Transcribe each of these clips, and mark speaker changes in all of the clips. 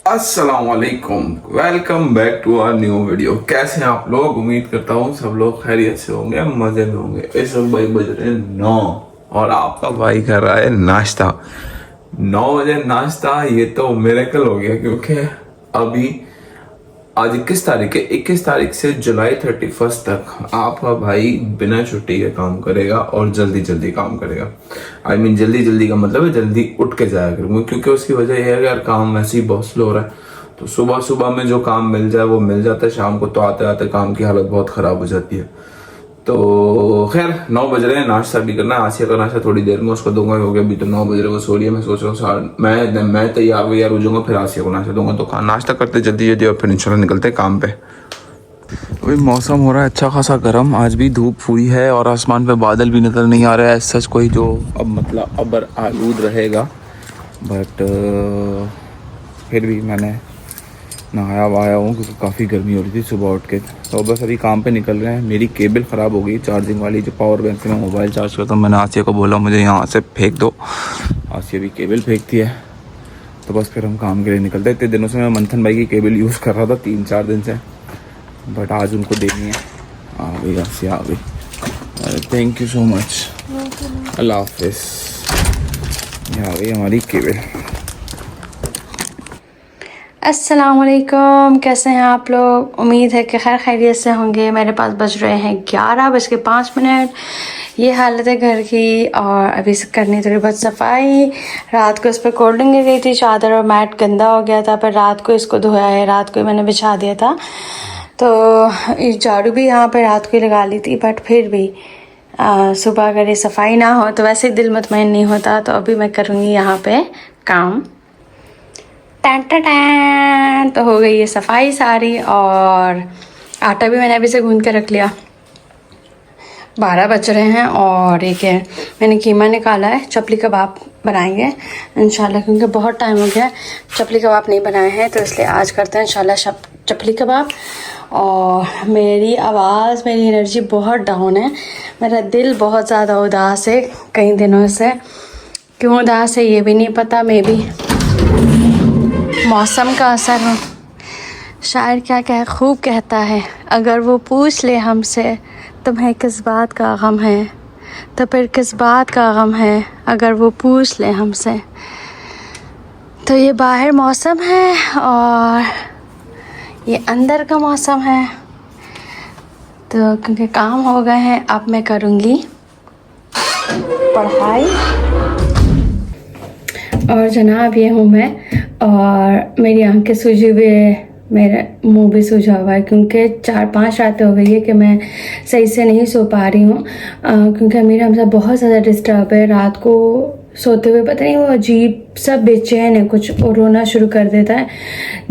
Speaker 1: अस्सलाम वालेकुम, welcome back to our new video. कैसे हैं आप लोग? उम्मीद करता हूँ सब लोग खैरियत से होंगे, मजे में होंगे। इस वक्त भाई बज रहे हैं 9 और आपका भाई कर रहा है नाश्ता। 9 बजे नाश्ता, ये तो मिरेकल हो गया क्योंकि अभी आज 21 तारीख है। 21 तारीख से जुलाई 31 तक आपका भाई बिना छुट्टी के काम करेगा और जल्दी जल्दी काम करेगा। आई मीन जल्दी जल्दी का मतलब है जल्दी उठ के जाया करूँगा, क्योंकि उसकी वजह यह है कि यार काम वैसे ही बहुत स्लो हो रहा है। तो सुबह सुबह में जो काम मिल जाए वो मिल जाता है, शाम को तो आते आते काम की हालत बहुत ख़राब हो जाती है। तो खैर 9 बज रहे हैं, नाश्ता भी करना है। आसिया का नाश्ता थोड़ी देर में उसको दूंगा, हो गया अभी तो 9 बज रहे, वो सो रही है। मैं सोच रहा हूँ मैं तैयार वैयार हो जाऊंगा, फिर आसिया को नाश्ता दूंगा। तो नाश्ता करते जल्दी जल्दी और फिर इंशाल्लाह निकलते हैं काम पे। अभी मौसम हो रहा है अच्छा खासा गर्म, आज भी धूप हुई है और आसमान पे बादल भी नज़र नहीं आ रहा है सच कोई जो अब मतलब अबर आलूद रहेगा। बट फिर भी मैंने नहाया वहाया हूँ क्योंकि काफ़ी गर्मी हो रही थी सुबह उठ के। तो बस अभी काम पे निकल रहे हैं। मेरी केबल ख़राब हो गई चार्जिंग वाली, जो पावर बैंक से मैं मोबाइल चार्ज करता हूँ। मैंने आसिया को बोला मुझे यहाँ से फेंक दो, आसिया भी केबल फेंकती है। तो बस फिर हम काम के लिए निकलते हैं। इतने दिनों से मैं मंथन भाई की केबल यूज़ कर रहा था 3-4 दिन से, बट आज उनको देनी है। आ गई आसिया, आ गई। थैंक यू सो मच, अल्लाह हाफिज़। ये आ गई हमारी केबल।
Speaker 2: अस्सलाम वालेकुम, कैसे हैं आप लोग? उम्मीद है कि खैर खैरियत से होंगे। मेरे पास बज रहे हैं 11:05। ये हालत है घर की। और अभी से करनी थोड़ी बहुत सफाई। रात को इस पर कोल्ड ड्रिंक गिर गई थी, चादर और मैट गंदा हो गया था, पर रात को इसको धोया है, रात को ही मैंने बिछा दिया था। तो झाड़ू भी यहाँ पर रात को ही लगा ली थी, बट फिर भी सुबह अगर ये सफाई ना हो तो वैसे दिल मुतमईन नहीं होता। तो अभी मैं करूँगी यहाँ पे काम। टैन टैन टैन, तो हो गई है सफाई सारी। और आटा भी मैंने अभी से गूंद के रख लिया। 12 बज रहे हैं और एक है मैंने कीमा निकाला है, चपली कबाब बनाएंगे इंशाल्लाह, क्योंकि बहुत टाइम हो गया चपली कबाब नहीं बनाए हैं, तो इसलिए आज करते हैं इंशाल्लाह चपली कबाब। और मेरी आवाज़, मेरी एनर्जी बहुत डाउन है। मेरा दिल बहुत ज़्यादा उदास है कई दिनों से। क्यों उदास है ये भी नहीं पता, मे बी मौसम का असर हो। शायर क्या खूब कहता है, अगर वो पूछ ले हमसे तुम्हें किस बात का गम है, तो फिर किस बात का गम है अगर वो पूछ ले हमसे। तो ये बाहर मौसम है और ये अंदर का मौसम है। तो क्योंकि काम हो गए हैं, अब मैं करूँगी पढ़ाई। और जनाब ये हूँ मैं, और मेरी आंखें सूजी हुई है, मेरा मुंह भी सूझा हुआ है, क्योंकि 4-5 रातें हो गई है कि मैं सही से नहीं सो पा रही हूँ। क्योंकि मेरा हमसा बहुत ज़्यादा डिस्टर्ब है। रात को सोते हुए पता नहीं वो अजीब सा बेचैन है कुछ, और रोना शुरू कर देता है।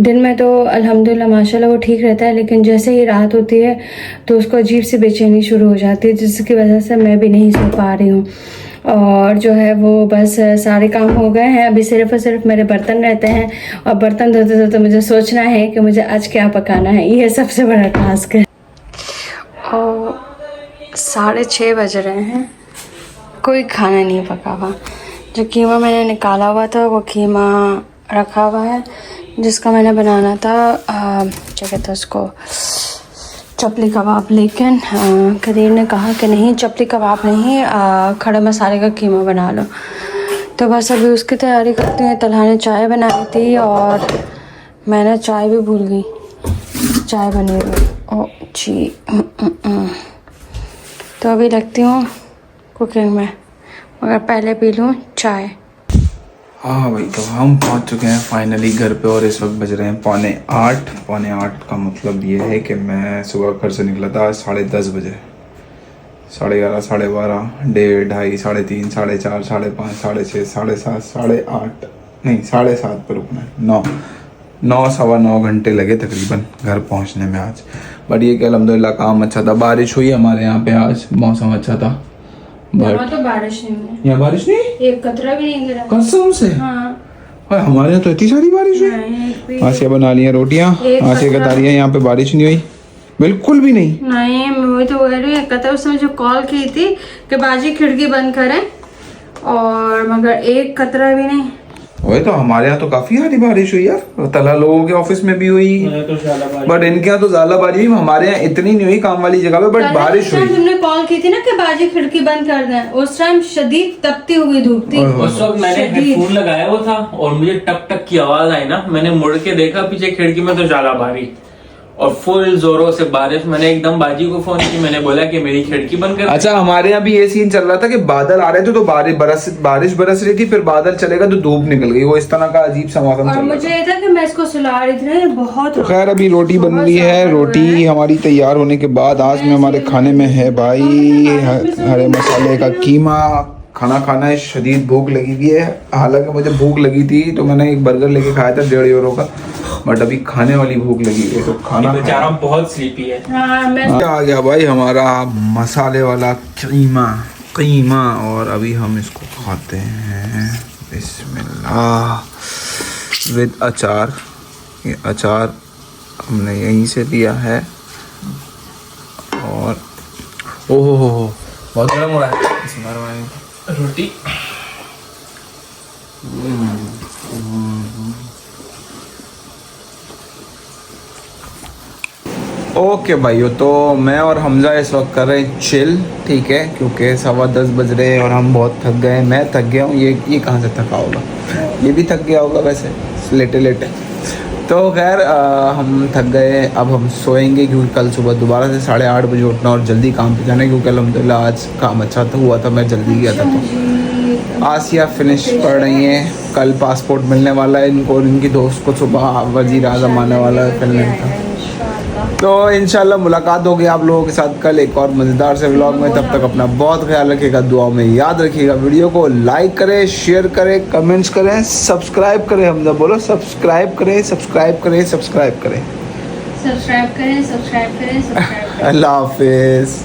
Speaker 2: दिन में तो अल्हम्दुलिल्लाह माशाल्लाह वो ठीक रहता है, लेकिन जैसे ही रात होती है तो उसको अजीब सी बेचैनी शुरू हो जाती है, जिसकी वजह से मैं भी नहीं सो पा रही हूँ। और जो है वो बस सारे काम हो गए हैं, अभी सिर्फ और सिर्फ मेरे बर्तन रहते हैं। और बर्तन धोते धोते मुझे सोचना है कि मुझे आज क्या पकाना है, ये सबसे बड़ा टास्क है। और 6:30 बज रहे हैं, कोई खाना नहीं पका हुआ। जो कीमा मैंने निकाला हुआ था वो कीमा रखा हुआ है, जिसका मैंने बनाना था क्या कहते हैं उसको, चपली कबाब। लेकिन कदीर ने कहा कि नहीं चपली कबाब नहीं, खड़े मसाले का कीमा बना लो। तो बस अभी उसकी तैयारी करती हैं। तलहा ने चाय बनाई थी और मैंने चाय भी भूल गई, चाय बनी हुई। ओ जी तो अभी लगती हूँ कुकिंग में, मगर पहले पी लूँ चाय।
Speaker 1: हाँ भाई, तो हम पहुंच चुके हैं फाइनली घर पे और इस वक्त बज रहे हैं 7:45। 7:45 का मतलब ये है कि मैं सुबह घर से निकला था 10:30 बजे। 11:30, 12:30, 1:30, 2:30, 3:30, 4:30, 5:30, 6:30, 7:30, 8:30, नहीं 7:30 पर रुकना है। 9 सवा 9 घंटे लगे तकरीबन घर पहुंचने में आज। बट ये कि अल्हम्दुलिल्लाह काम अच्छा था। बारिश हुई हमारे यहाँ पे आज, मौसम अच्छा था।
Speaker 2: यहाँ तो बारिश नहीं है।
Speaker 1: यहाँ बारिश नहीं,
Speaker 2: एक कतरा भी नहीं गिरा
Speaker 1: कसम से।
Speaker 2: हाँ।
Speaker 1: हमारे यहाँ तो इतनी सारी बारिश हुई। आसिया बना ली है रोटियाँ, आसिया बता रही है यहाँ पे बारिश नहीं हुई, बिल्कुल भी नहीं।
Speaker 2: नहीं मैं वही तो कह रही हूँ, कहता उसने जो कॉल की थी कि बाजी खिड़की बंद करें, और मगर एक कतरा भी नहीं।
Speaker 1: वही तो, हमारे यहाँ तो काफी सारी बारिश हुई यार, तला लोगों के ऑफिस में भी हुई, बट इनके यहाँ तो ज्यादा बारिश हुई, हमारे यहाँ इतनी नहीं हुई काम वाली जगह पे, बट बारिश हुई।
Speaker 2: तुमने कॉल की थी ना कि बाजी खिड़की बंद कर दें, उस टाइम शदीद तपती हुई धूप थी।
Speaker 3: उस वक्त मैंने हेडफोन लगाया हुआ था और मुझे टक टक की आवाज आई ना, मैंने मुड़ के देखा पीछे खिड़की में तो जाला बारी और फुल जोरों से बारिश। मैंने एकदम बाजी को फोन की, मैंने बोला कि मेरी खिड़की बंद कर।
Speaker 1: अच्छा, हमारे यहाँ भी ये सीन चल रहा था कि बादल आ रहे थे तो बारिश बरस रही थी, फिर बादल चलेगा तो धूप निकल गई, वो इस तरह का अजीब सा मौसम
Speaker 2: और
Speaker 1: चल रहा
Speaker 2: मुझे ये था कि मैं इसको सुला रही थी ना, ये बहुत
Speaker 1: तो खैर अभी रोटी बन रही है। रोटी हमारी तैयार होने के बाद आज में हमारे खाने में है भाई हरे मसाले का कीमा। खाना खाना है, शदीद भूख लगी हुई है। हालांकि मुझे भूख लगी थी तो मैंने एक बर्गर लेके खाया था 1.5 यूरो का, बट अभी खाने वाली भूख लगी हुई है तो खाना
Speaker 3: बेचारा बहुत स्लीपी है।
Speaker 2: हाँ, मैं
Speaker 1: आ गया भाई हमारा मसाले वाला कीमा और अभी हम इसको खाते हैं। बिस्मिल्लाह, विद अचार। ये अचार हमने यहीं से लिया है और ओहो हो बहुत गर्म हो रहा है।
Speaker 3: रोटी
Speaker 1: ओके भाइयों, तो मैं और हमजा इस वक्त कर रहे हैं चिल, ठीक है, क्योंकि 10:15 बज रहे हैं और हम बहुत थक गए। मैं थक गया हूँ, ये कहाँ से थका होगा, ये भी थक गया होगा वैसे लेटे लेटे। तो खैर हम थक गए, अब हम सोएंगे क्योंकि कल सुबह दोबारा से 8:30 बजे उठना और जल्दी काम पे जाना है, क्योंकि अल्हम्दुलिल्लाह आज काम अच्छा तो हुआ था, मैं जल्दी गया था। तो आसिया फिनिश पढ़ रही हैं, कल पासपोर्ट मिलने वाला है इनको, और इनकी दोस्त को सुबह वज़ीर आज़म आने वाला है फिनलैंड का। तो इंशाल्लाह मुलाकात होगी आप लोगों के साथ कल एक और मज़ेदार से व्लॉग में। तब तक अपना बहुत ख्याल रखिएगा, दुआ में याद रखिएगा। वीडियो को लाइक करें, शेयर करें, कमेंट्स करें, सब्सक्राइब करें। हमजा बोलो सब्सक्राइब करें, सब्सक्राइब करें, सब्सक्राइब करें।
Speaker 2: सब्सक्राइब करें।
Speaker 1: अल्लाह हाफिज़।